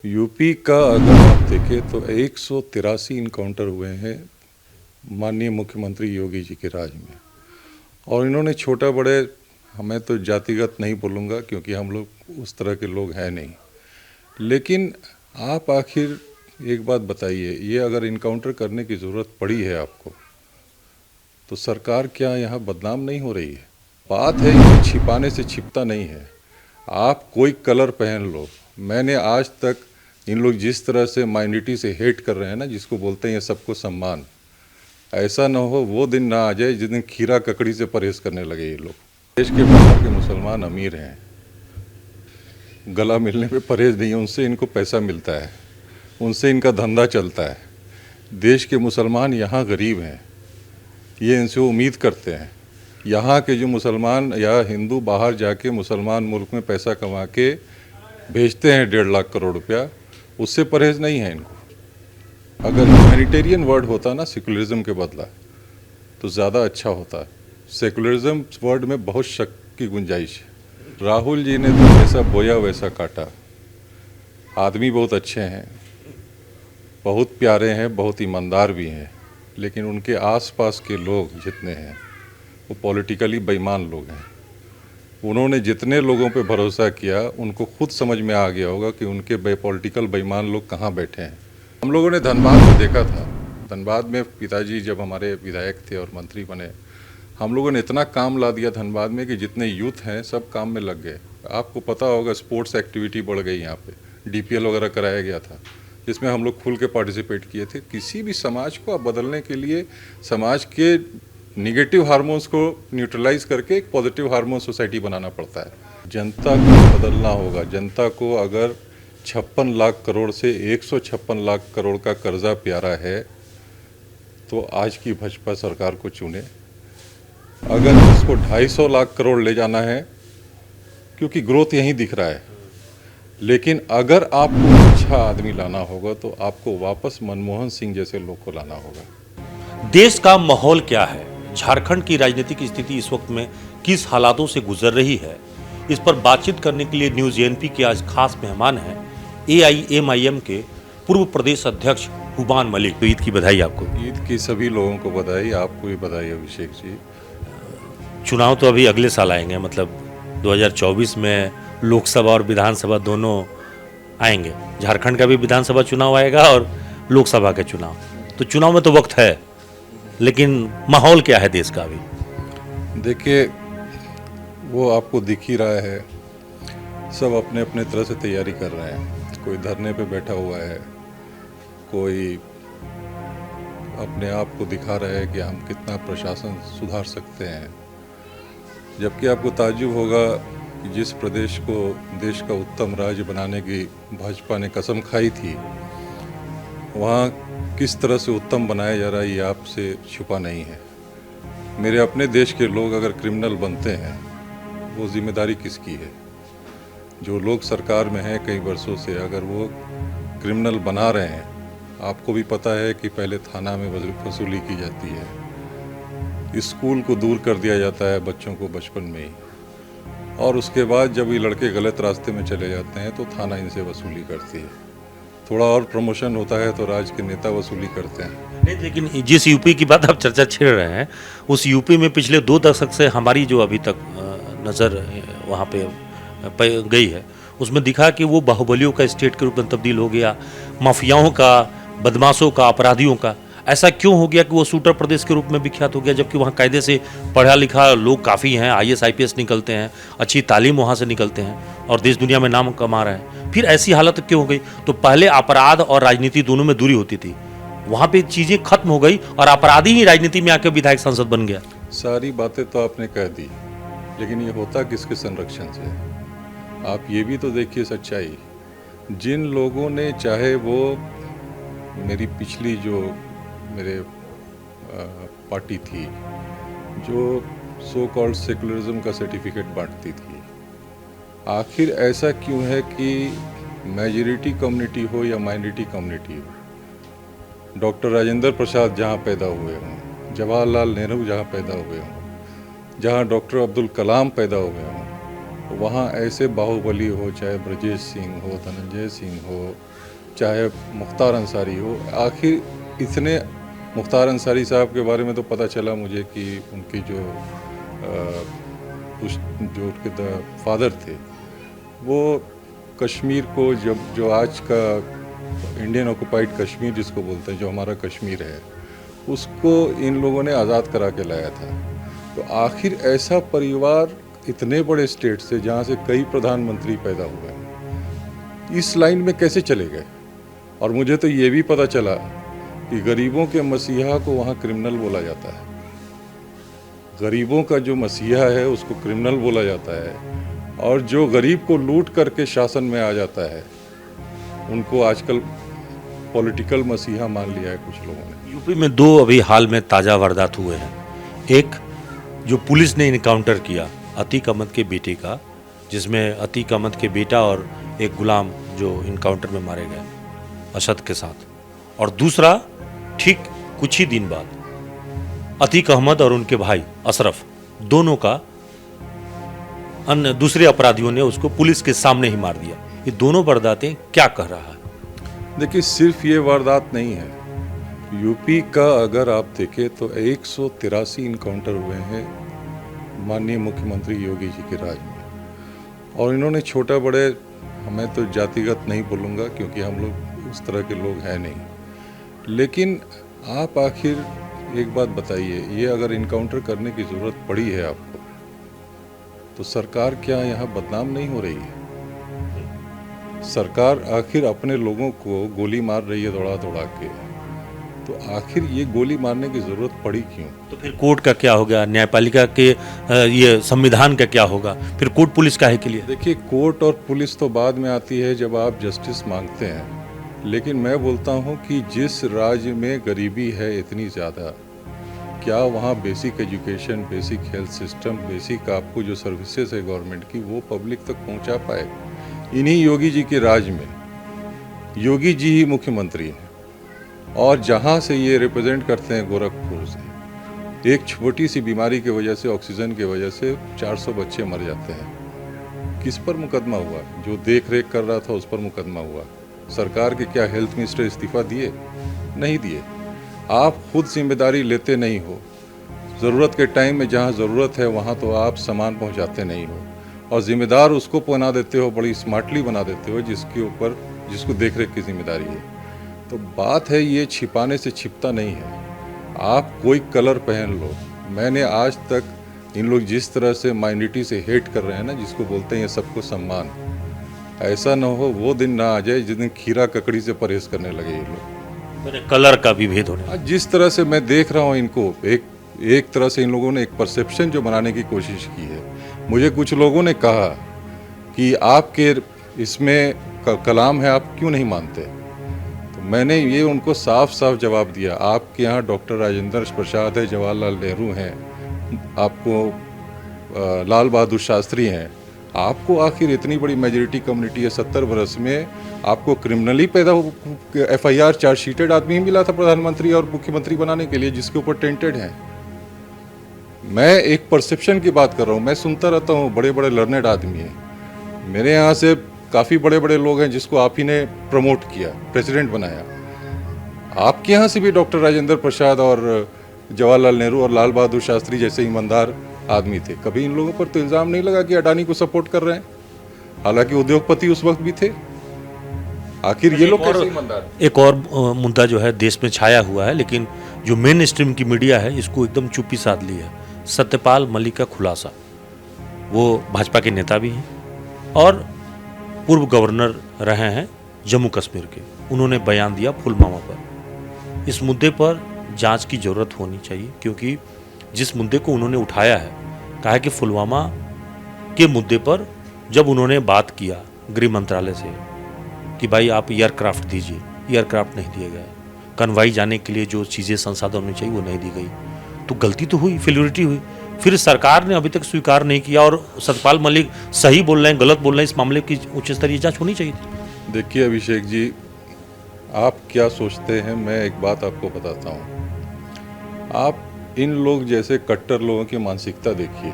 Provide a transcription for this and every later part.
UP का अगर आप देखें तो 183 इनकाउंटर हुए हैं माननीय मुख्यमंत्री योगी जी के राज में। और इन्होंने छोटा बड़े, हमें तो जातिगत नहीं बोलूँगा क्योंकि हम लोग उस तरह के लोग हैं नहीं, लेकिन आप आखिर एक बात बताइए, ये अगर इनकाउंटर करने की ज़रूरत पड़ी है आपको, तो सरकार क्या यहाँ बदनाम नहीं हो रही है? बात है ये छिपाने से छिपता नहीं है। आप कोई कलर पहन लो, मैंने आज तक इन लोग जिस तरह से माइनॉरिटी से हेट कर रहे हैं ना, जिसको बोलते हैं ये सबको सम्मान, ऐसा ना हो वो दिन ना आ जाए जिस दिन खीरा ककड़ी से परहेज करने लगे ये लोग। देश के बाहर के मुसलमान अमीर हैं, गला मिलने पे परहेज नहीं है, उनसे इनको पैसा मिलता है, उनसे इनका धंधा चलता है। देश के मुसलमान यहाँ गरीब हैं, ये इनसे उम्मीद करते हैं। यहाँ के जो मुसलमान या हिंदू बाहर जाके मुसलमान मुल्क में पैसा कमा के भेजते हैं 1.5 लाख करोड़ रुपया, उससे परहेज नहीं है इनको। अगर ह्यूमैनिटेरियन वर्ड होता ना सेकुलरिज्म के बदला, तो ज़्यादा अच्छा होता। सेकुलरिज्म वर्ड में बहुत शक की गुंजाइश है। राहुल जी ने तो जैसा बोया वैसा काटा। आदमी बहुत अच्छे हैं, बहुत प्यारे हैं, बहुत ईमानदार भी हैं, लेकिन उनके आसपास के लोग जितने हैं वो पॉलिटिकली बेईमान लोग हैं। उन्होंने जितने लोगों पे भरोसा किया, उनको खुद समझ में आ गया होगा कि उनके पॉलिटिकल बेईमान लोग कहाँ बैठे हैं। हम लोगों ने धनबाद में देखा था। धनबाद में पिताजी जब हमारे विधायक थे और मंत्री बने, हम लोगों ने इतना काम ला दिया धनबाद में कि जितने यूथ हैं सब काम में लग गए। आपको पता होगा स्पोर्ट्स एक्टिविटी बढ़ गई यहाँ पे, DPL वगैरह कराया गया था, जिसमें हम लोग खुल के पार्टिसिपेट किए थे। किसी भी समाज को आप बदलने के लिए समाज के निगेटिव हार्मोन्स को न्यूट्रलाइज करके एक पॉजिटिव हार्मोन सोसाइटी बनाना पड़ता है। जनता को बदलना होगा। जनता को अगर 56 लाख करोड़ से 156 लाख करोड़ का कर्जा प्यारा है, तो आज की भाजपा सरकार को चुने। अगर इसको 250 लाख करोड़ ले जाना है, क्योंकि ग्रोथ यहीं दिख रहा है, लेकिन अगर आपको अच्छा आदमी लाना होगा तो आपको वापस मनमोहन सिंह जैसे लोग को लाना होगा। देश का माहौल क्या है, झारखंड की राजनीतिक स्थिति इस वक्त में किस हालातों से गुजर रही है, इस पर बातचीत करने के लिए न्यूज एनपी के आज खास मेहमान हैं AIMIM के पूर्व प्रदेश अध्यक्ष हुबान मलिक। तो ईद की बधाई आपको। ईद की सभी लोगों को बधाई, आपको भी बधाई अभिषेक जी। चुनाव तो अभी अगले साल आएंगे, मतलब 2024 में लोकसभा और विधानसभा दोनों आएंगे। झारखंड का भी विधानसभा चुनाव आएगा और लोकसभा का चुनाव, तो चुनाव में तो वक्त है, लेकिन माहौल क्या है देश का अभी? देखिए, वो आपको दिख ही रहा है, सब अपने अपने तरह से तैयारी कर रहे हैं। कोई धरने पे बैठा हुआ है, कोई अपने आप को दिखा रहा है कि हम कितना प्रशासन सुधार सकते हैं। जबकि आपको ताज्जुब होगा कि जिस प्रदेश को देश का उत्तम राज्य बनाने की भाजपा ने कसम खाई थी, वहाँ किस तरह से उत्तम बनाया जा रहा है ये आपसे छुपा नहीं है। मेरे अपने देश के लोग अगर क्रिमिनल बनते हैं, वो जिम्मेदारी किसकी है? जो लोग सरकार में हैं कई वर्षों से, अगर वो क्रिमिनल बना रहे हैं, आपको भी पता है कि पहले थाना में वसूली की जाती है, स्कूल को दूर कर दिया जाता है बच्चों को बचपन में ही, और उसके बाद जब ये लड़के गलत रास्ते में चले जाते हैं तो थाना इनसे वसूली करती है। थोड़ा और प्रमोशन होता है तो राज्य के नेता वसूली करते हैं। नहीं, लेकिन जिस यूपी की बात आप चर्चा छेड़ रहे हैं, उस यूपी में पिछले 2 दशक से हमारी जो अभी तक नज़र वहाँ पे गई है, उसमें दिखा कि वो बाहुबलियों का स्टेट के रूप में तब्दील हो गया, माफियाओं का, बदमाशों का, अपराधियों का। ऐसा क्यों हो गया कि वो शूटर प्रदेश के रूप में विख्यात हो गया, जबकि वहाँ कायदे से पढ़ा लिखा लोग काफ़ी हैं, IAS IPS निकलते हैं, अच्छी तालीम वहाँ से निकलते हैं और देश दुनिया में नाम कमा रहे हैं। फिर ऐसी हालत क्यों हो गई? तो पहले अपराध और राजनीति दोनों में दूरी होती थी, वहाँ पे चीज़ें खत्म हो गई और अपराधी ही राजनीति में आकर विधायक सांसद बन गया। सारी बातें तो आपने कह दी, लेकिन ये होता किसके संरक्षण से? आप ये भी तो देखिए सच्चाई। जिन लोगों ने, चाहे वो मेरी पिछली जो मेरे पार्टी थी, जो सो कॉल्ड सेकुलरिज्म का सर्टिफिकेट बांटती थी, आखिर ऐसा क्यों है कि मेजॉरिटी कम्युनिटी हो या माइनॉरिटी कम्युनिटी हो, डॉक्टर राजेंद्र प्रसाद जहाँ पैदा हुए हों, जवाहरलाल नेहरू जहाँ पैदा हुए हों, जहाँ डॉक्टर अब्दुल कलाम पैदा हुए हों, वहाँ ऐसे बाहुबली हो, चाहे ब्रजेश सिंह हो, धनंजय सिंह हो, चाहे मुख्तार अंसारी हो, आखिर इतने मुख्तार अंसारी साहब के बारे में तो पता चला मुझे कि उनकी जो उनके फादर थे वो कश्मीर को जो आज का इंडियन ऑक्युपाइड कश्मीर जिसको बोलते हैं, जो हमारा कश्मीर है, उसको इन लोगों ने आज़ाद करा के लाया था। तो आखिर ऐसा परिवार इतने बड़े स्टेट से, जहाँ से कई प्रधानमंत्री पैदा हुए हैं, इस लाइन में कैसे चले गए? और मुझे तो ये भी पता चला कि गरीबों के मसीहा को वहाँ क्रिमिनल बोला जाता है। गरीबों का जो मसीहा है उसको क्रिमिनल बोला जाता है, और जो गरीब को लूट करके शासन में आ जाता है उनको आजकल पॉलिटिकल मसीहा मान लिया है कुछ लोगों ने। यूपी में 2 अभी हाल में ताज़ा वारदात हुए हैं। एक जो पुलिस ने इनकाउंटर किया अतीक अहमद के बेटे का, जिसमें अतीक अहमद के बेटा और एक गुलाम जो इनकाउंटर में मारे गए असद के साथ, और दूसरा ठीक कुछ ही दिन बाद अतीक अहमद और उनके भाई अशरफ दोनों का अन्य दूसरे अपराधियों ने उसको पुलिस के सामने ही मार दिया। ये दोनों वारदातें क्या कह रहा है? देखिए, सिर्फ ये वारदात नहीं है। यूपी का अगर आप देखें तो 183 इनकाउंटर हुए हैं माननीय मुख्यमंत्री योगी जी के राज में, और इन्होंने छोटा बड़े, हमें तो जातिगत नहीं बोलूँगा क्योंकि हम लोग उस तरह के लोग हैं नहीं, लेकिन आप आखिर एक बात बताइए, ये अगर इनकाउंटर करने की ज़रूरत पड़ी है आपको, तो सरकार क्या यहाँ बदनाम नहीं हो रही है? सरकार आखिर अपने लोगों को गोली मार रही है दौड़ा दौड़ा के, तो आखिर ये गोली मारने की ज़रूरत पड़ी क्यों? तो फिर कोर्ट का क्या होगा, न्यायपालिका के ये संविधान का क्या होगा, फिर कोर्ट पुलिस काहे के लिए? देखिए, कोर्ट और पुलिस तो बाद में आती है जब आप जस्टिस मांगते हैं, लेकिन मैं बोलता हूँ कि जिस राज्य में गरीबी है इतनी ज़्यादा, क्या वहाँ basic education, basic health system, basic आपको जो सर्विसेज है गवर्नमेंट की, वो पब्लिक तक पहुँचा पाए? इन्हीं योगी जी के राज में योगी जी ही मुख्यमंत्री हैं, और जहाँ से ये रिप्रेजेंट करते हैं गोरखपुर से, एक छोटी सी बीमारी की वजह से, ऑक्सीजन की वजह से 400 बच्चे मर जाते हैं। किस पर मुकदमा हुआ? जो देख रेख कर रहा था उस पर मुकदमा हुआ। सरकार के क्या हेल्थ मिनिस्टर इस्तीफा दिए? नहीं दिए। आप खुद जिम्मेदारी लेते नहीं हो। ज़रूरत के टाइम में जहाँ ज़रूरत है वहाँ तो आप सामान पहुँचाते नहीं हो, और ज़िम्मेदार उसको बना देते हो, बड़ी स्मार्टली बना देते हो जिसको देख रेख की जिम्मेदारी है। तो बात है, ये छिपाने से छिपता नहीं है। आप कोई कलर पहन लो। मैंने आज तक इन लोग जिस तरह से माइनॉरिटी से हेट कर रहे हैं ना, जिसको बोलते हैं ये सबको सम्मान, ऐसा ना हो वो दिन ना आ जाए जिस दिन खीरा ककड़ी से परहेज करने लगे ये लोग। कलर का भी भेद होने। आज जिस तरह से मैं देख रहा हूँ इनको, एक तरह से इन लोगों ने एक परसेप्शन जो बनाने की कोशिश की है। मुझे कुछ लोगों ने कहा कि आपके इसमें कलाम है, आप क्यों नहीं मानते? तो मैंने ये उनको साफ साफ जवाब दिया, आपके यहाँ डॉक्टर राजेंद्र प्रसाद है, जवाहरलाल नेहरू हैं, आपको लाल बहादुर शास्त्री हैं, आपको आखिर इतनी बड़ी मेजॉरिटी कम्युनिटी है 70 बरस में, आपको क्रिमिनली पैदा FIR चार्जशीटेड आदमी ही मिला था प्रधानमंत्री और मुख्यमंत्री बनाने के लिए, जिसके ऊपर टेंटेड हैं। मैं एक परसेप्शन की बात कर रहा हूँ। मैं सुनता रहता हूँ, बड़े बड़े लर्नेड आदमी हैं, मेरे यहाँ से काफ़ी बड़े बड़े लोग हैं जिसको आप ही ने प्रमोट किया, प्रेसिडेंट बनाया। आपके यहाँ से भी डॉक्टर राजेंद्र प्रसाद और जवाहरलाल नेहरू और लाल बहादुर शास्त्री जैसे ईमानदार आदमी थे। कभी इन लोगों पर तो इल्ज़ाम नहीं लगा कि अडानी को सपोर्ट कर रहे हैं, हालांकि उद्योगपति उस वक्त भी थे। आखिर ये लोग कैसे ईमानदार? एक और मुद्दा जो है देश में छाया हुआ है, लेकिन जो मेन स्ट्रीम की मीडिया है इसको एकदम चुप्पी साध ली है। सत्यपाल मलिक का खुलासा, वो भाजपा के नेता भी हैं और पूर्व गवर्नर रहे हैं जम्मू कश्मीर के। उन्होंने बयान दिया पुलवामा पर। इस मुद्दे पर जांच की ज़रूरत होनी चाहिए, क्योंकि जिस मुद्दे को उन्होंने उठाया है, कहा है कि पुलवामा के मुद्दे पर जब उन्होंने बात किया गृह मंत्रालय से कि भाई आप एयरक्राफ्ट दीजिए, एयरक्राफ्ट नहीं दिए गए, कन्वाई जाने के लिए जो चीज़ें संसाधन होनी चाहिए वो नहीं दी गई, तो गलती तो हुई, फेल्योरिटी हुई। फिर सरकार ने अभी तक स्वीकार नहीं किया, और सतपाल मलिक सही बोल रहे हैं गलत बोल रहे हैं, इस मामले की उच्च स्तरीय जांच होनी चाहिए थी। देखिए अभिषेक जी, आप क्या सोचते हैं, मैं एक बात आपको बताता हूँ। आप इन लोग जैसे कट्टर लोगों की मानसिकता देखिए।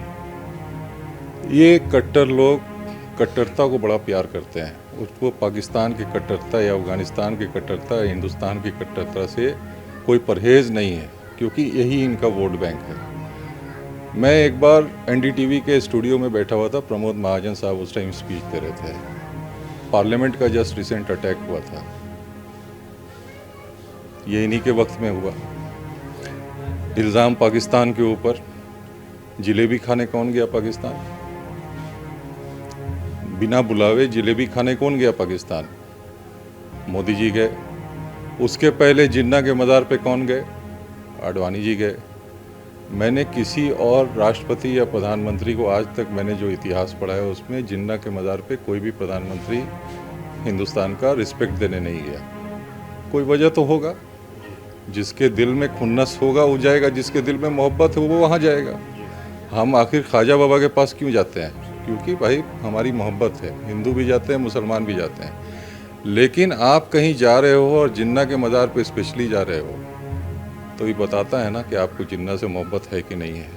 ये कट्टर लोग कट्टरता को बड़ा प्यार करते हैं। उसको पाकिस्तान की कट्टरता या अफ़गानिस्तान की कट्टरता या हिंदुस्तान की कट्टरता से कोई परहेज़ नहीं है, क्योंकि यही इनका वोट बैंक है। मैं एक बार एनडीटीवी के स्टूडियो में बैठा हुआ था, प्रमोद महाजन साहब उस टाइम स्पीच दे रहे थे। पार्लियामेंट का जस्ट रिसेंट अटैक हुआ था, ये इन्हीं के वक्त में हुआ। इल्ज़ाम पाकिस्तान के ऊपर। जलेबी खाने कौन गया पाकिस्तान? बिना बुलावे जलेबी खाने कौन गया पाकिस्तान? मोदी जी गए। उसके पहले जिन्ना के मज़ार पे कौन गए? आडवाणी जी गए। मैंने किसी और राष्ट्रपति या प्रधानमंत्री को आज तक मैंने जो इतिहास पढ़ा है उसमें जिन्ना के मज़ार पे कोई भी प्रधानमंत्री हिंदुस्तान का रिस्पेक्ट देने नहीं गया। कोई वजह तो होगा। जिसके दिल में खुन्नस होगा वो जाएगा, जिसके दिल में मोहब्बत है वो वहाँ जाएगा। हम आखिर ख्वाजा बाबा के पास क्यों जाते हैं? क्योंकि भाई हमारी मोहब्बत है। हिंदू भी जाते हैं, मुसलमान भी जाते हैं। लेकिन आप कहीं जा रहे हो और जिन्ना के मज़ार पे स्पेशली जा रहे हो, तो ये बताता है ना कि आपको जिन्ना से मोहब्बत है कि नहीं है।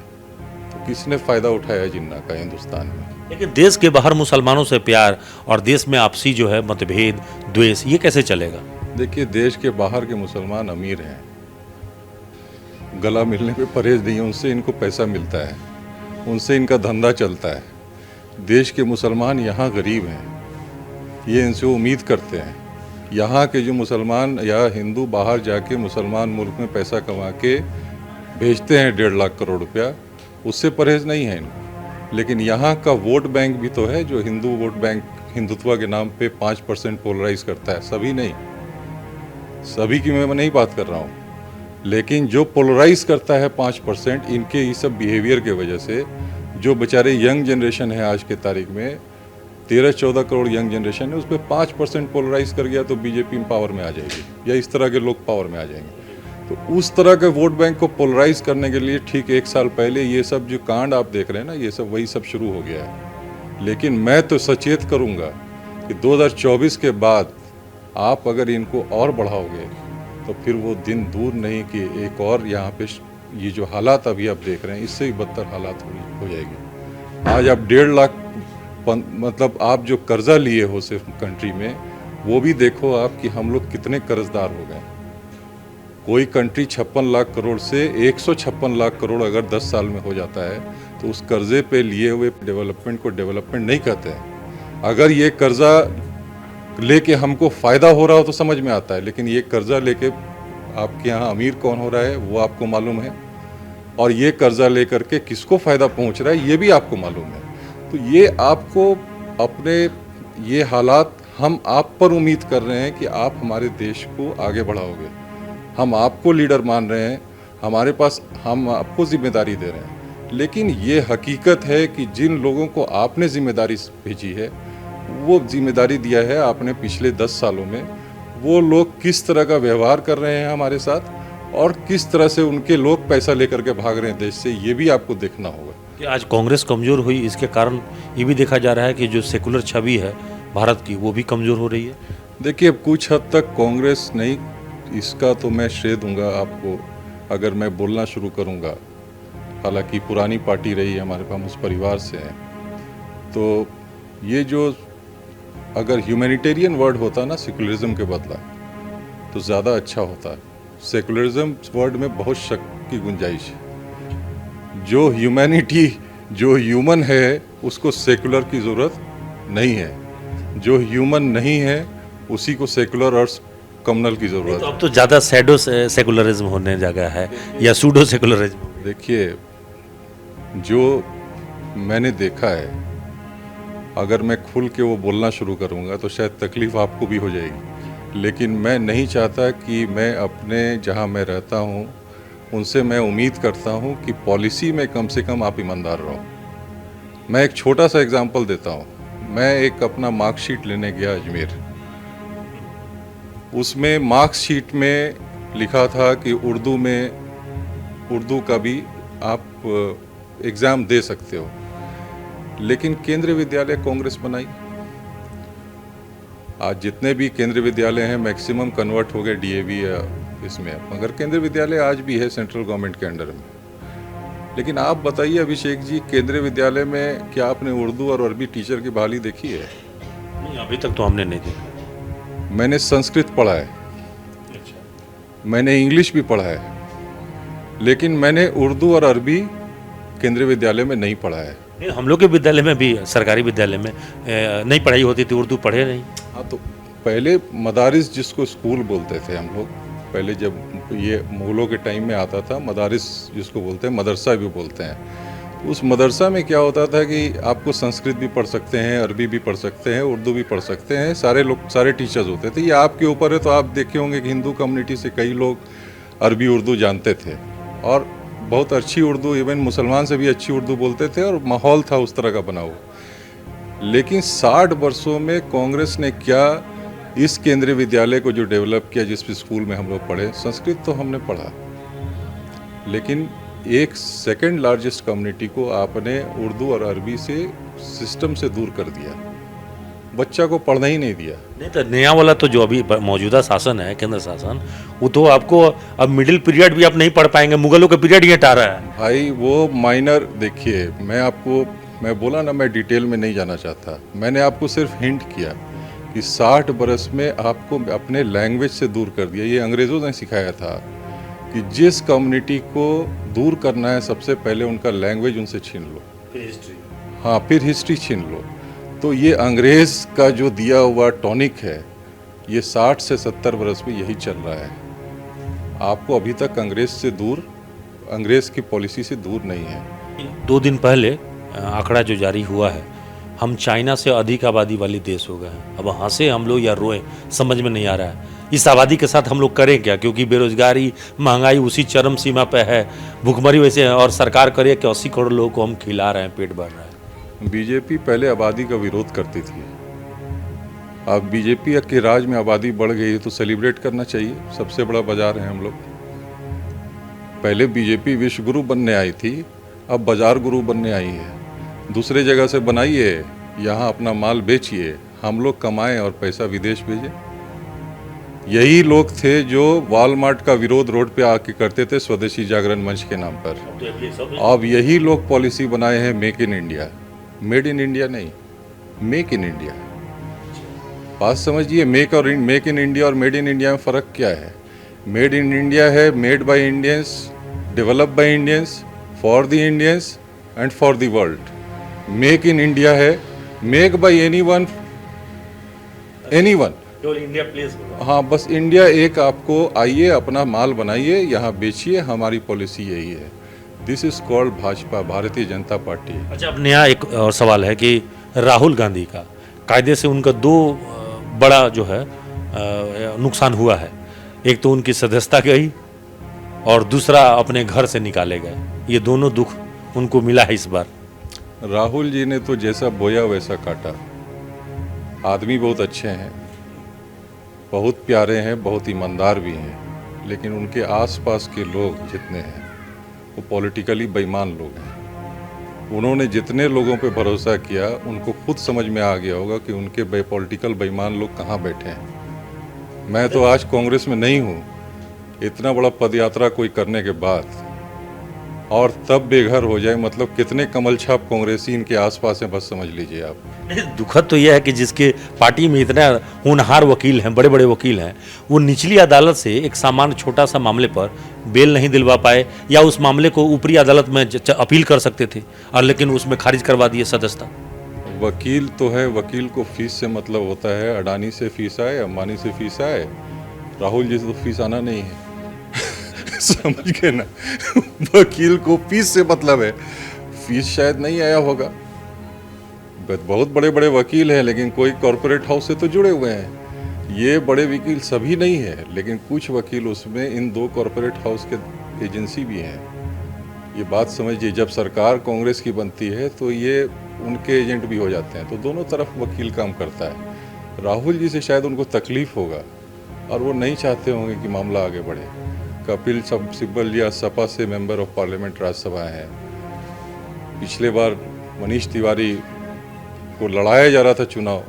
तो किसने फ़ायदा उठाया जिन्ना का हिंदुस्तान में? लेकिन देश के बाहर मुसलमानों से प्यार और देश में आपसी जो है मतभेद, द्वेष, ये कैसे चलेगा? देखिए, देश के बाहर के मुसलमान अमीर हैं, गला मिलने पे परहेज नहीं है, उनसे इनको पैसा मिलता है, उनसे इनका धंधा चलता है। देश के मुसलमान यहाँ गरीब हैं, ये इनसे उम्मीद करते हैं। यहाँ के जो मुसलमान या हिंदू बाहर जाके मुसलमान मुल्क में पैसा कमा के भेजते हैं 1.5 लाख करोड़ रुपया, उससे परहेज नहीं है इनको। लेकिन यहाँ का वोट बैंक भी तो है, जो हिंदू वोट बैंक हिंदुत्व के नाम पे 5% पोलराइज करता है। सभी नहीं, सभी की मैं नहीं बात कर रहा हूँ, लेकिन जो पोलराइज करता है 5%, इनके ये सब बिहेवियर के वजह से जो बेचारे यंग जनरेशन है आज के तारीख में 13-14 करोड़ यंग जनरेशन है, उस पर 5% पोलराइज कर गया तो बीजेपी पावर में आ जाएगी, या इस तरह के लोग पावर में आ जाएंगे। तो उस तरह के वोट बैंक को पोलराइज करने के लिए ठीक 1 साल पहले ये सब जो कांड आप देख रहे हैं ना, ये सब वही सब शुरू हो गया है। लेकिन मैं तो सचेत करूँगा कि 2024 के बाद आप अगर इनको और बढ़ाओगे तो फिर वो दिन दूर नहीं कि एक और यहाँ पे ये जो हालात अभी आप देख रहे हैं इससे भी बदतर हालात हो जाएगी। आज आप 1.5 लाख मतलब आप जो कर्जा लिए हो सिर्फ कंट्री में, वो भी देखो आप कि हम लोग कितने कर्जदार हो गए। कोई कंट्री 56 लाख करोड़ से 156 लाख करोड़ अगर 10 साल में हो जाता है तो उस कर्जे पे लिए हुए डेवलपमेंट को डेवलपमेंट नहीं कहते हैं। अगर ये कर्जा लेके हमको फ़ायदा हो रहा हो तो समझ में आता है, लेकिन ये कर्जा लेके आपके यहाँ अमीर कौन हो रहा है वो आपको मालूम है, और ये कर्जा लेकर के किसको फ़ायदा पहुँच रहा है ये भी आपको मालूम है। तो ये आपको अपने ये हालात, हम आप पर उम्मीद कर रहे हैं कि आप हमारे देश को आगे बढ़ाओगे। हम आपको लीडर मान रहे हैं, हमारे पास हम आपको जिम्मेदारी दे रहे हैं। लेकिन ये हकीकत है कि जिन लोगों को आपने जिम्मेदारी भेजी है, वो जिम्मेदारी दिया है आपने पिछले 10 सालों में, वो लोग किस तरह का व्यवहार कर रहे हैं हमारे साथ और किस तरह से उनके लोग पैसा लेकर के भाग रहे हैं देश से, ये भी आपको देखना होगा। कि आज कांग्रेस कमज़ोर हुई, इसके कारण ये भी देखा जा रहा है कि जो सेकुलर छवि है भारत की वो भी कमज़ोर हो रही है। देखिए, कुछ हद तक कांग्रेस नहीं, इसका तो मैं श्रेय दूंगा आपको अगर मैं बोलना शुरू करूंगा। हालांकि पुरानी पार्टी रही है हमारे, हम उस परिवार से हैं, तो ये जो अगर ह्यूमैनिटेरियन वर्ड होता ना सेकुलरिज्म के बदला, तो ज़्यादा अच्छा होता। सेकुलरिज्म वर्ड में बहुत शक की गुंजाइश है। जो ह्यूमैनिटी, जो ह्यूमन है, उसको सेकुलर की ज़रूरत नहीं है। जो ह्यूमन नहीं है उसी को सेकुलर और कम्युनल की ज़रूरत तो है। अब तो ज़्यादा सैडो सेकुलरिज्म होने जगह है या सूडो सेकुलरिज्म। देखिए, जो मैंने देखा है, अगर मैं खुल के वो बोलना शुरू करूँगा तो शायद तकलीफ़ आपको भी हो जाएगी, लेकिन मैं नहीं चाहता कि मैं अपने जहाँ मैं रहता हूँ उनसे मैं उम्मीद करता हूँ कि पॉलिसी में कम से कम आप ईमानदार रहो। मैं एक छोटा सा एग्जांपल देता हूँ। मैं एक अपना मार्कशीट लेने गया अजमेर, उसमें मार्कशीट में लिखा था कि उर्दू का भी आप एग्ज़ाम दे सकते हो, लेकिन केंद्रीय विद्यालय कांग्रेस बनाई। आज जितने भी केंद्रीय विद्यालय हैं मैक्सिमम कन्वर्ट हो गए डीएवी या इसमें, मगर केंद्रीय विद्यालय आज भी है सेंट्रल गवर्नमेंट के अंडर में। लेकिन आप बताइए अभिषेक जी, केंद्रीय विद्यालय में क्या आपने उर्दू और अरबी टीचर की बहाली देखी है? नहीं, अभी तक तो हमने नहीं देखा। मैंने संस्कृत पढ़ा है, मैंने इंग्लिश भी पढ़ा है, लेकिन मैंने उर्दू और अरबी केंद्रीय विद्यालय में नहीं पढ़ा है। नहीं, हम लोग के विद्यालय में भी, सरकारी विद्यालय में नहीं पढ़ाई होती थी, उर्दू पढ़े नहीं। हाँ, तो पहले मदारिस जिसको स्कूल बोलते थे हम लोग, पहले जब ये मुगलों के टाइम में आता था, मदारिस जिसको बोलते हैं, मदरसा भी बोलते हैं। तो उस मदरसा में क्या होता था कि आपको संस्कृत भी पढ़ सकते हैं, अरबी भी पढ़ सकते हैं, उर्दू भी पढ़ सकते हैं, सारे लोग, सारे टीचर्स होते थे। ये आपके ऊपर है। तो आप देखे होंगे कि हिंदू कम्युनिटी से कई लोग अरबी उर्दू जानते थे और बहुत अच्छी उर्दू, इवन मुसलमान से भी अच्छी उर्दू बोलते थे, और माहौल था उस तरह का बना हुआ। लेकिन 60 वर्षों में कांग्रेस ने क्या इस केंद्रीय विद्यालय को जो डेवलप किया, जिस स्कूल में हम लोग पढ़े, संस्कृत तो हमने पढ़ा, लेकिन एक सेकंड लार्जेस्ट कम्युनिटी को आपने उर्दू और अरबी से सिस्टम से दूर कर दिया, बच्चा को पढ़ना ही नहीं दिया। नहीं तो नया वाला तो जो अभी मौजूदा शासन है, केंद्र शासन, वो तो आपको अब मिडिल पीरियड भी आप नहीं पढ़ पाएंगे, मुगलों का पीरियड ये हटा रहा है। भाई वो माइनर देखिए, मैं बोला ना, मैं डिटेल में नहीं जाना चाहता, मैंने आपको सिर्फ हिंट किया कि 60 बरस में आपको अपने लैंग्वेज से दूर कर दिया। ये अंग्रेज़ों ने सिखाया था कि जिस कम्युनिटी को दूर करना है, सबसे पहले उनका लैंग्वेज उनसे छीन लो, फिर हिस्ट्री। हाँ, फिर हिस्ट्री छीन लो। तो ये अंग्रेज़ का जो दिया हुआ टॉनिक है, ये 60 से 70 बरस में यही चल रहा है। आपको अभी तक अंग्रेज़ की पॉलिसी से दूर नहीं है। 2 दिन पहले आंकड़ा जो जारी हुआ है, हम चाइना से अधिक आबादी वाली देश हो गए हैं। अब हंसे हम लोग या रोएं, समझ में नहीं आ रहा है। इस आबादी के साथ हम लोग करें क्या, क्योंकि बेरोजगारी, महंगाई उसी चरम सीमा पे है, भुखमरी वैसे है, और सरकार करे कि 80 करोड़ लोगों को हम खिला रहे हैं, पेट भर रहा है। बीजेपी पहले आबादी का विरोध करती थी, अब बीजेपी के राज में आबादी बढ़ गई है तो सेलिब्रेट करना चाहिए। सबसे बड़ा बाजार है हम लोग। पहले बीजेपी विश्व गुरु बनने आई थी, अब बाजार गुरु बनने आई है। दूसरे जगह से बनाइए, यहाँ अपना माल बेचिए, हम लोग कमाएं और पैसा विदेश भेजें। यही लोग थे जो वॉलमार्ट का विरोध रोड पे आके करते थे, स्वदेशी जागरण मंच के नाम पर। अब यही लोग पॉलिसी बनाए हैं make in India. Made in India नहीं, मेक इन इंडिया। बात समझिए, मेक इन इंडिया और मेड इन इंडिया में फ़र्क क्या है? मेड इन इंडिया है made by Indians, develop by Indians, for the Indians and for the world. Make in India है make by anyone, India place. हाँ, बस इंडिया एक। आपको आइए, अपना माल बनाइए, यहाँ बेचिए, हमारी पॉलिसी यही है। This is called Bhajpa, Bharatiya Janata party. अच्छा, अब नया एक और सवाल है कि राहुल गांधी का कायदे से उनका 2 बड़ा जो है नुकसान हुआ है। एक तो उनकी सदस्यता गई और दूसरा अपने घर से निकाले गए। ये दोनों दुख उनको मिला है इस बार। राहुल जी ने तो जैसा बोया वैसा काटा। आदमी बहुत अच्छे हैं, बहुत प्यारे हैं, बहुत ईमानदार भी हैं, लेकिन उनके आसपास के लोग जितने हैं वो पॉलिटिकली बेईमान लोग हैं। उन्होंने जितने लोगों पे भरोसा किया, उनको खुद समझ में आ गया होगा कि उनके पॉलिटिकल बेईमान लोग कहाँ बैठे हैं। मैं तो आज कांग्रेस में नहीं हूँ, इतना बड़ा पदयात्रा कोई करने के बाद, और तब बेघर हो जाए, मतलब कितने कमल छाप कांग्रेसी इनके आसपास हैं, बस समझ लीजिए आप। दुखद तो यह है कि जिसके पार्टी में इतना होनहार वकील हैं, बड़े बड़े वकील हैं, वो निचली अदालत से एक सामान्य छोटा सा मामले पर बेल नहीं दिलवा पाए, या उस मामले को ऊपरी अदालत में अपील कर सकते थे, और लेकिन उसमें खारिज करवा दिए सदस्यता। वकील तो है, वकील को फीस से मतलब होता है। अडानी से फीस आए, अंबानी से फीस आए, राहुल जी से तो फीस आना नहीं है। समझ गए ना? वकील को फीस से मतलब है, फीस शायद नहीं आया होगा। बहुत बड़े बड़े वकील हैं, लेकिन कोई कॉरपोरेट हाउस से तो जुड़े हुए हैं। ये बड़े वकील सभी नहीं है, लेकिन कुछ वकील उसमें इन 2 कॉरपोरेट हाउस के एजेंसी भी हैं। ये बात समझिए, जब सरकार कांग्रेस की बनती है तो ये उनके एजेंट भी हो जाते हैं, तो दोनों तरफ वकील काम करता है। राहुल जी से शायद उनको तकलीफ होगा और वो नहीं चाहते होंगे कि मामला आगे बढ़े। कपिल सिब्बल जी सपा से मेंबर ऑफ पार्लियामेंट राज्यसभा हैं। पिछले बार मनीष तिवारी को लड़ाया जा रहा था चुनाव,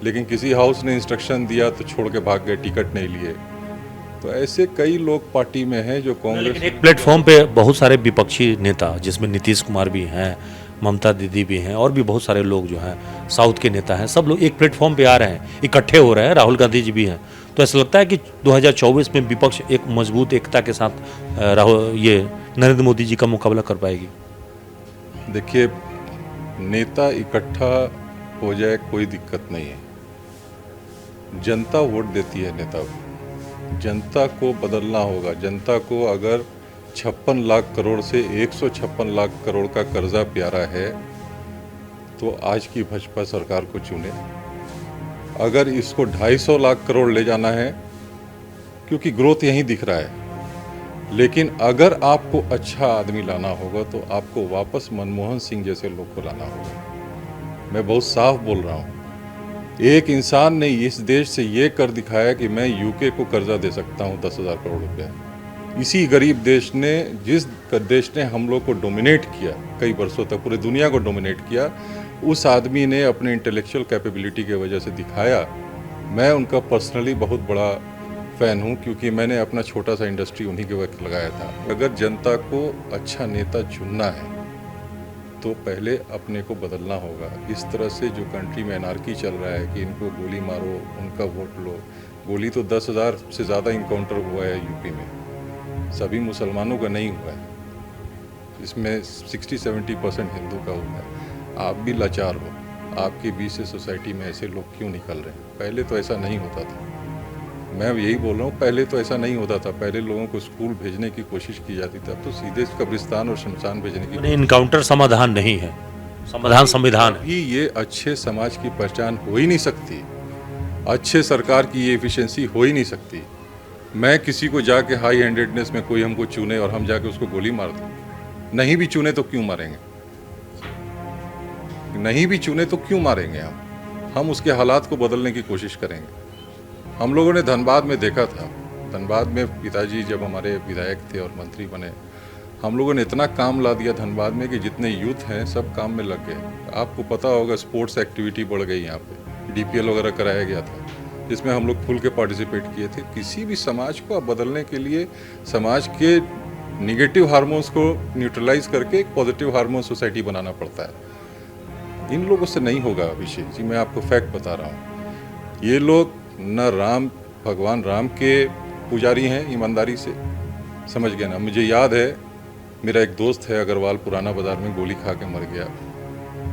लेकिन किसी हाउस ने इंस्ट्रक्शन दिया तो छोड़ के भाग गए, टिकट नहीं लिए। तो ऐसे कई लोग पार्टी में हैं जो कांग्रेस लेकिन एक प्लेटफॉर्म पे बहुत सारे विपक्षी नेता, जिसमें नीतीश कुमार भी हैं, ममता दीदी भी हैं, और भी बहुत सारे लोग जो हैं साउथ के नेता हैं, सब लोग एक प्लेटफॉर्म पे आ रहे हैं, इकट्ठे हो रहे हैं, राहुल गांधी जी भी हैं। तो ऐसा लगता है कि 2024 में विपक्ष एक मजबूत एकता के साथ राहुल ये नरेंद्र मोदी जी का मुकाबला कर पाएगी। देखिए, नेता इकट्ठा हो जाए कोई दिक्कत नहीं है, जनता वोट देती है नेता को, जनता को बदलना होगा। जनता को अगर 56 लाख करोड़ से 156 लाख करोड़ का कर्जा प्यारा है तो आज की भाजपा सरकार को चुने। अगर इसको 250 लाख करोड़ ले जाना है, क्योंकि ग्रोथ यहीं दिख रहा है, लेकिन अगर आपको अच्छा आदमी लाना होगा तो आपको वापस मनमोहन सिंह जैसे लोग को लाना होगा। मैं बहुत साफ बोल रहा हूँ। एक इंसान ने इस देश से ये कर दिखाया कि मैं यूके को कर्जा दे सकता हूँ 10,000 करोड़ रुपया। इसी गरीब देश ने, जिस देश ने हम लोग को डोमिनेट किया कई वर्षों तक, पूरे दुनिया को डोमिनेट किया, उस आदमी ने अपने इंटेलेक्चुअल कैपेबिलिटी की वजह से दिखाया। मैं उनका पर्सनली बहुत बड़ा फ़ैन हूँ, क्योंकि मैंने अपना छोटा सा इंडस्ट्री उन्हीं के वक्त लगाया था। अगर जनता को अच्छा नेता चुनना है तो पहले अपने को बदलना होगा। इस तरह से जो कंट्री में एनार्की चल रहा है कि इनको गोली मारो, उनका वोट लो। गोली तो 10,000 से ज़्यादा इनकाउंटर हुआ है यूपी में, सभी मुसलमानों का नहीं हुआ है, इसमें 60-70% हिंदू का हुआ है। आप भी लाचार हो, आपके बीच से सोसाइटी में ऐसे लोग क्यों निकल रहे हैं? पहले तो ऐसा नहीं होता था। मैं यही बोल रहा हूँ, पहले तो ऐसा नहीं होता था। पहले लोगों को स्कूल भेजने की कोशिश की जाती थी, अब तो सीधे कब्रिस्तान और शमशान भेजने की। इनकाउंटर समाधान नहीं है, समाधान संविधान है। भी ये अच्छे समाज की पहचान हो ही नहीं सकती, अच्छे सरकार की ये एफिशिएंसी हो ही नहीं सकती। मैं किसी को जाके हाई हैंडेडनेस में कोई हमको चुने और हम जाके उसको गोली मार दें, नहीं भी चुने तो क्यों मारेंगे? नहीं भी चुने तो क्यों मारेंगे? हम उसके हालात को बदलने की कोशिश करेंगे। हम लोगों ने धनबाद में देखा था, धनबाद में पिताजी जब हमारे विधायक थे और मंत्री बने, हम लोगों ने इतना काम ला दिया धनबाद में कि जितने यूथ हैं सब काम में लग गए। आपको पता होगा, स्पोर्ट्स एक्टिविटी बढ़ गई यहाँ पे, डीपीएल वगैरह कराया गया था, जिसमें हम लोग खुल के पार्टिसिपेट किए थे। किसी भी समाज को बदलने के लिए समाज के निगेटिव हार्मोन्स को न्यूट्रलाइज करके एक पॉजिटिव हार्मोन सोसाइटी बनाना पड़ता है। इन लोगों से नहीं होगा अभिषेक जी, मैं आपको फैक्ट बता रहा हूँ। ये लोग न भगवान राम के पुजारी हैं ईमानदारी से, समझ गए ना। मुझे याद है, मेरा एक दोस्त है अग्रवाल, पुराना बाज़ार में गोली खा के मर गया।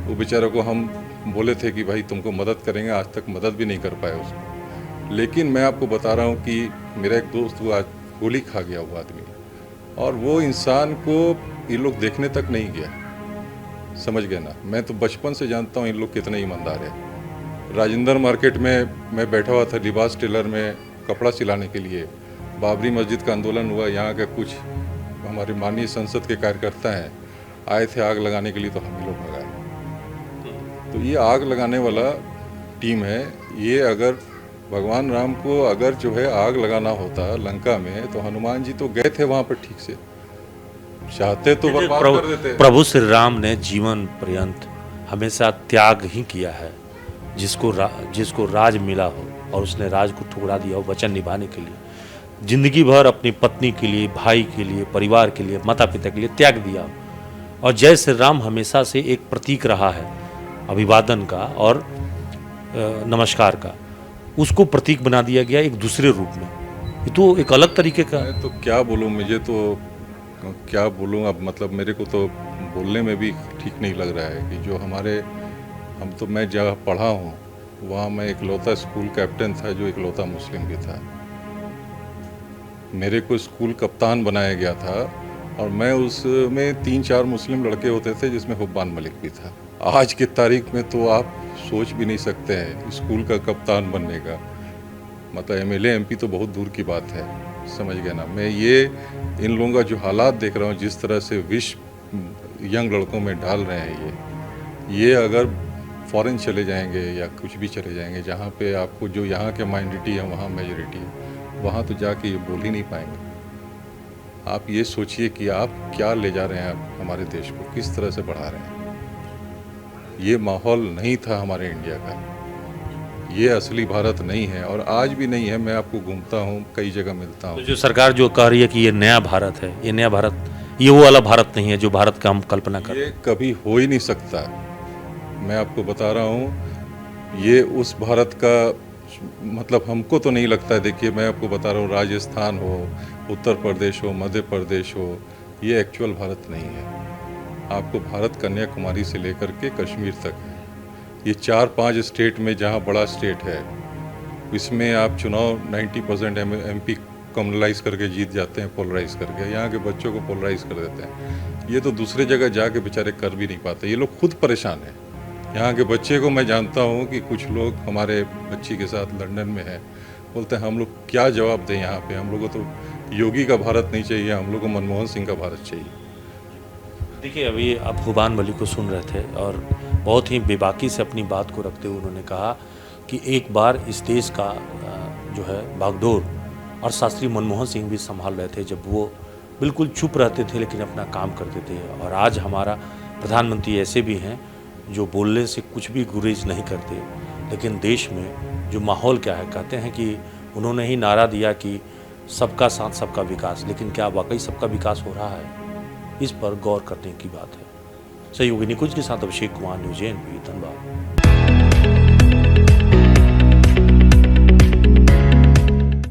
वो बेचारे को हम बोले थे कि भाई तुमको मदद करेंगे, आज तक मदद भी नहीं कर पाए उसको। लेकिन मैं आपको बता रहा हूँ कि मेरा एक दोस्त वो आज गोली खा गया वो आदमी, और वो इंसान को ये लोग देखने तक नहीं गया, समझ गए ना। मैं तो बचपन से जानता हूँ इन लोग कितने ईमानदार हैं। राजेंद्र मार्केट में मैं बैठा हुआ था लिबास टेलर में कपड़ा सिलाने के लिए, बाबरी मस्जिद का आंदोलन हुआ, यहाँ के कुछ हमारे माननीय संसद के कार्यकर्ता हैं आए थे आग लगाने के लिए, तो हम ही लोग भगाए। तो ये आग लगाने वाला टीम है ये। अगर भगवान राम को अगर जो है आग लगाना होता लंका में, तो हनुमान जी तो गए थे वहाँ पर, ठीक से चाहते तो बर्बाद कर देते। प्रभु श्री राम ने जीवन पर्यंत हमेशा त्याग ही किया है। जिसको राज मिला हो और उसने राज को ठुकरा दिया हो वचन निभाने के लिए, जिंदगी भर अपनी पत्नी के लिए, भाई के लिए, परिवार के लिए, माता पिता के लिए त्याग दिया हो। और जय श्री राम हमेशा से एक प्रतीक रहा है अभिवादन का और नमस्कार का, उसको प्रतीक बना दिया गया एक दूसरे रूप में। ये तो एक अलग तरीके का। मैं तो क्या बोलूँ, मुझे तो क्या बोलूँ अब, मतलब मेरे को तो बोलने में भी ठीक नहीं लग रहा है कि जो मैं जहाँ पढ़ा हूँ वहाँ मैं इकलौता स्कूल कैप्टन था जो इकलौता मुस्लिम भी था। मेरे को स्कूल कप्तान बनाया गया था और मैं उसमें 3-4 मुस्लिम लड़के होते थे, जिसमें हुब्बान मलिक भी था। आज की तारीख में तो आप सोच भी नहीं सकते हैं स्कूल का कप्तान बनने का, मतलब एमएलए एमपी तो बहुत दूर की बात है, समझ गए ना। मैं ये इन लोगों का जो हालात देख रहा हूँ, जिस तरह से विष यंग लड़कों में डाल रहे हैं, ये अगर फॉरेन चले जाएंगे या कुछ भी चले जाएंगे, जहाँ पे आपको जो यहाँ के माइनॉरिटी है वहाँ मेजॉरिटी है, वहाँ तो जाके ये बोल ही नहीं पाएंगे। आप ये सोचिए कि आप क्या ले जा रहे हैं, आप हमारे देश को किस तरह से बढ़ा रहे हैं। ये माहौल नहीं था हमारे इंडिया का। ये असली भारत नहीं है और आज भी नहीं है। मैं आपको घूमता हूँ, कई जगह मिलता तो हूँ। जो सरकार जो कह रही है कि ये नया भारत है, ये नया भारत, ये वो वाला भारत नहीं है जो भारत का हम कल्पना कर रहे ये कभी हो ही नहीं सकता। मैं आपको बता रहा हूँ, ये उस भारत का मतलब हमको तो नहीं लगता है। देखिए, मैं आपको बता रहा हूँ, राजस्थान हो, उत्तर प्रदेश हो, मध्य प्रदेश हो, ये एक्चुअल भारत नहीं है। आपको भारत कन्याकुमारी से लेकर के कश्मीर तक है। ये 4-5 स्टेट में, जहाँ बड़ा स्टेट है, इसमें आप चुनाव 90% MP कम्युनलाइज करके जीत जाते हैं, पोलराइज करके। यहाँ के बच्चों को पोलराइज कर देते हैं। ये तो दूसरे जगह जाके बेचारे कर भी नहीं पाते। ये लोग खुद परेशान हैं। यहाँ के बच्चे को मैं जानता हूँ कि कुछ लोग हमारे बच्ची के साथ लंदन में हैं, बोलते हैं हम लोग क्या जवाब दें यहाँ पे। हम लोग को तो योगी का भारत नहीं चाहिए, हम लोग को मनमोहन सिंह का भारत चाहिए। देखिए, अभी आप हुबान मलिक को सुन रहे थे और बहुत ही बेबाकी से अपनी बात को रखते हुए उन्होंने कहा कि एक बार इस देश का जो है बागडोर और शास्त्री मनमोहन सिंह भी संभाल रहे थे, जब वो बिल्कुल चुप रहते थे लेकिन अपना काम करते थे। और आज हमारा प्रधानमंत्री ऐसे भी हैं जो बोलने से कुछ भी गुरेज नहीं करते, लेकिन देश में जो माहौल क्या है, कहते हैं कि उन्होंने ही नारा दिया कि सबका साथ सबका विकास, लेकिन क्या वाकई सबका विकास हो रहा है? इस पर गौर करने की बात है। सहयोगी निकुंज के साथ अभिषेक कुमार, न्यूज़ 8 धनबाद।